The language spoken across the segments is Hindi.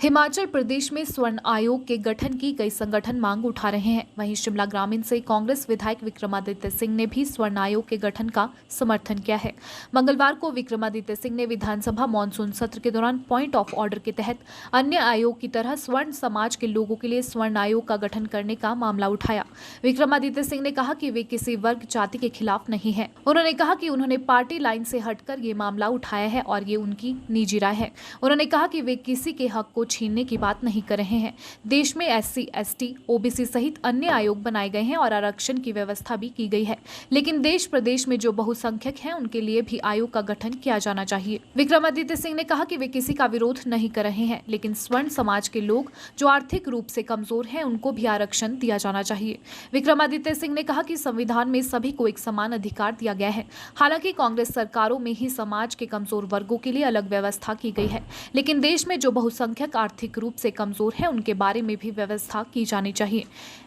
हिमाचल प्रदेश में स्वर्ण आयोग के गठन की कई संगठन मांग उठा रहे हैं। वहीं शिमला ग्रामीण से कांग्रेस विधायक विक्रमादित्य सिंह ने भी स्वर्ण आयोग के गठन का समर्थन किया है। मंगलवार को विक्रमादित्य सिंह ने विधानसभा मानसून सत्र के दौरान पॉइंट ऑफ ऑर्डर के तहत अन्य आयोग की तरह स्वर्ण समाज के लोगों के लिए स्वर्ण आयोग का गठन करने का मामला उठाया। विक्रमादित्य सिंह ने कहा कि वे किसी वर्ग जाति के खिलाफ नहीं है। उन्होंने कहा कि उन्होंने पार्टी लाइन से हटकर ये मामला उठाया है और ये उनकी निजी राय है। उन्होंने कहा कि वे किसी के हक को छीनने की बात नहीं कर रहे हैं। देश में SC, ST, OBC सहित अन्य आयोग बनाए गए हैं और आरक्षण की व्यवस्था भी की गई है, लेकिन देश प्रदेश में जो बहुसंख्यक हैं उनके लिए भी आयोग का गठन किया जाना चाहिए। विक्रमादित्य सिंह ने कहा कि वे किसी का विरोध नहीं कर रहे हैं, लेकिन स्वर्ण समाज के लोग जो आर्थिक रूप से कमजोर हैं उनको भी आरक्षण दिया जाना चाहिए। विक्रमादित्य सिंह ने कहा कि संविधान में सभी को एक समान अधिकार दिया गया है। हालांकि कांग्रेस सरकारों में ही समाज के कमजोर वर्गों के लिए अलग व्यवस्था की गई है, लेकिन देश में जो बहुसंख्यक आर्थिक रूप से कमजोर हैं उनके बारे में भी व्यवस्था की जानी चाहिए।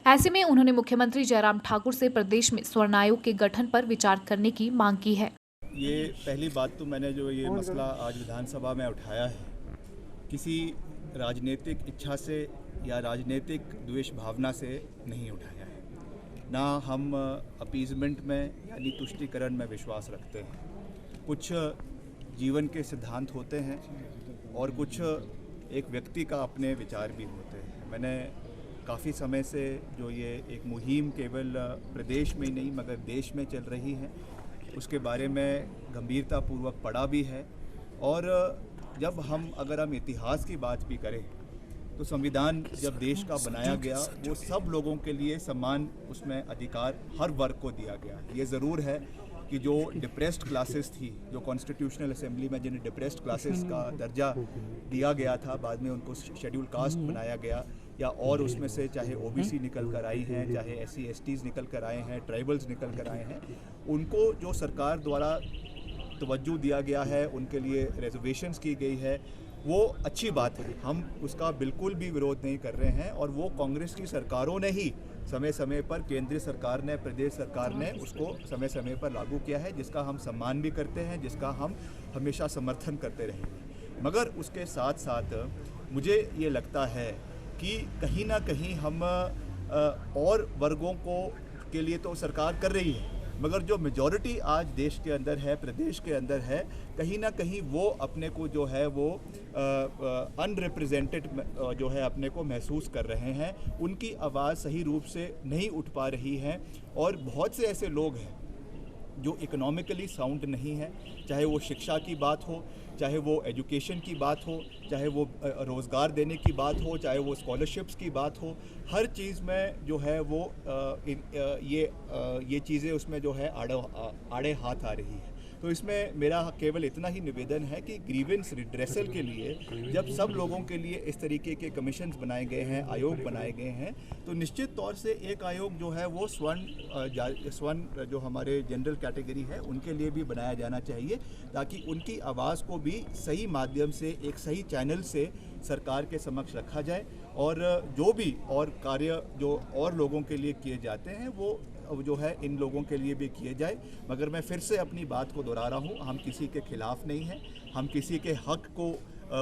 ऐसे में उन्होंने मुख्यमंत्री जयराम ठाकुर से प्रदेश में स्वर्ण आयोग के गठन पर विचार करने की मांग की है। ये पहली बात तो मैंने जो ये मसला आज विधानसभा में उठाया है, किसी राजनीतिक इच्छा से या राजनीतिक द्वेष भावना से नहीं उठाया है। ना हम अपीजमेंट में यानी तुष्टीकरण में विश्वास रखते हैं। कुछ जीवन के सिद्धांत होते हैं और कुछ एक व्यक्ति का अपने विचार भी होते हैं। मैंने काफ़ी समय से जो ये एक मुहिम केवल प्रदेश में ही नहीं मगर देश में चल रही है, उसके बारे में गंभीरतापूर्वक पढ़ा भी है। और जब अगर हम इतिहास की बात भी करें तो संविधान जब देश का बनाया गया वो सब लोगों के लिए समान उसमें अधिकार हर वर्ग को दिया गया। ये ज़रूर है कि जो डिप्रेस्ड क्लासेस थी, जो कॉन्स्टिट्यूशनल असेंबली में जिन्हें डिप्रेस्ड क्लासेस का दर्जा दिया गया था, बाद में उनको शेड्यूल कास्ट बनाया गया, या और उसमें से चाहे OBC निकल कर आई हैं, चाहे SC STs निकल कर आए हैं, ट्राइबल्स निकल कर आए हैं, उनको जो सरकार द्वारा तवज्जो दिया गया है, उनके लिए रिजर्वेशंस की गई है, वो अच्छी बात है। हम उसका बिल्कुल भी विरोध नहीं कर रहे हैं और वो कांग्रेस की सरकारों ने ही समय समय पर, केंद्रीय सरकार ने, प्रदेश सरकार ने उसको समय समय पर लागू किया है, जिसका हम सम्मान भी करते हैं, जिसका हम हमेशा समर्थन करते रहेंगे। मगर उसके साथ साथ मुझे ये लगता है कि कहीं ना कहीं हम और वर्गों के लिए तो सरकार कर रही है, मगर जो मेजॉरिटी आज देश के अंदर है, प्रदेश के अंदर है, कहीं ना कहीं वो अपने को जो है वो अनरिप्रेजेंटेड जो है अपने को महसूस कर रहे हैं। उनकी आवाज़ सही रूप से नहीं उठ पा रही है और बहुत से ऐसे लोग हैं जो इकोनॉमिकली साउंड नहीं है, चाहे वो शिक्षा की बात हो, चाहे वो एजुकेशन की बात हो, चाहे वो रोज़गार देने की बात हो, चाहे वो स्कॉलरशिप्स की बात हो, हर चीज़ में जो है वो ये चीज़ें उसमें जो है आड़े हाथ आ रही है। तो इसमें मेरा केवल इतना ही निवेदन है कि ग्रीवेंस रिड्रेसल के लिए जब सब लोगों के लिए इस तरीके के कमीशंस बनाए गए हैं, आयोग बनाए गए हैं, तो निश्चित तौर से एक आयोग जो है वो स्वर्ण जो हमारे जनरल कैटेगरी है उनके लिए भी बनाया जाना चाहिए, ताकि उनकी आवाज़ को भी सही माध्यम से, एक सही चैनल से सरकार के समक्ष रखा जाए और जो भी और कार्य जो और लोगों के लिए किए जाते हैं वो जो है इन लोगों के लिए भी किए जाए। मगर मैं फिर से अपनी बात को दोहरा रहा हूँ, हम किसी के खिलाफ नहीं हैं, हम किसी के हक को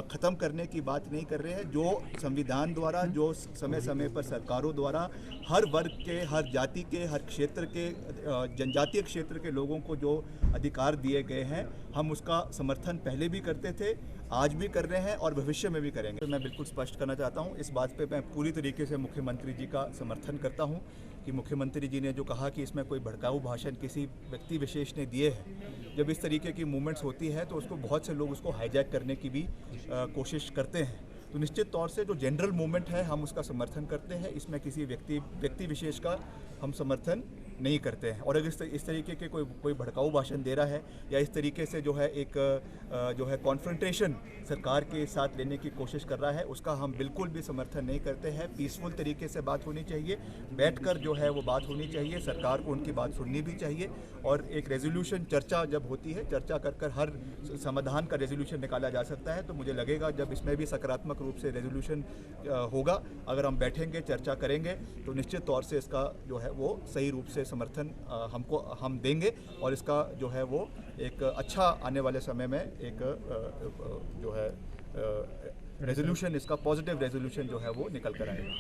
ख़त्म करने की बात नहीं कर रहे हैं। जो संविधान द्वारा, जो समय समय पर सरकारों द्वारा हर वर्ग के, हर जाति के, हर क्षेत्र के, जनजातीय क्षेत्र के लोगों को जो अधिकार दिए गए हैं, हम उसका समर्थन पहले भी करते थे, आज भी कर रहे हैं और भविष्य में भी करेंगे। तो मैं बिल्कुल स्पष्ट करना चाहता हूँ, इस बात पे मैं पूरी तरीके से मुख्यमंत्री जी का समर्थन करता हूँ कि मुख्यमंत्री जी ने जो कहा कि इसमें कोई भड़काऊ भाषण किसी व्यक्ति विशेष ने दिए हैं। जब इस तरीके की मूवमेंट्स होती है तो उसको बहुत से लोग उसको हाईजैक करने की भी कोशिश करते हैं। तो निश्चित तौर से जो जनरल मूवमेंट है हम उसका समर्थन करते हैं, इसमें किसी व्यक्ति विशेष का हम समर्थन नहीं करते हैं। और अगर इस तरीके के कोई भड़काऊ भाषण दे रहा है या इस तरीके से जो है एक जो है कॉन्फ्रंटेशन सरकार के साथ लेने की कोशिश कर रहा है, उसका हम बिल्कुल भी समर्थन नहीं करते हैं। पीसफुल तरीके से बात होनी चाहिए, बैठकर जो है वो बात होनी चाहिए, सरकार को उनकी बात सुननी भी चाहिए और एक रेजोल्यूशन चर्चा जब होती है, चर्चा कर हर समाधान का रेजोल्यूशन निकाला जा सकता है। तो मुझे लगेगा जब इसमें भी सकारात्मक रूप से रेजोल्यूशन होगा, अगर हम बैठेंगे, चर्चा करेंगे, तो निश्चित तौर से इसका जो है वो सही रूप से समर्थन हम देंगे और इसका जो है वो एक अच्छा आने वाले समय में एक जो है रेजोल्यूशन, इसका पॉजिटिव रेजोल्यूशन जो है वो निकल कर आएगा।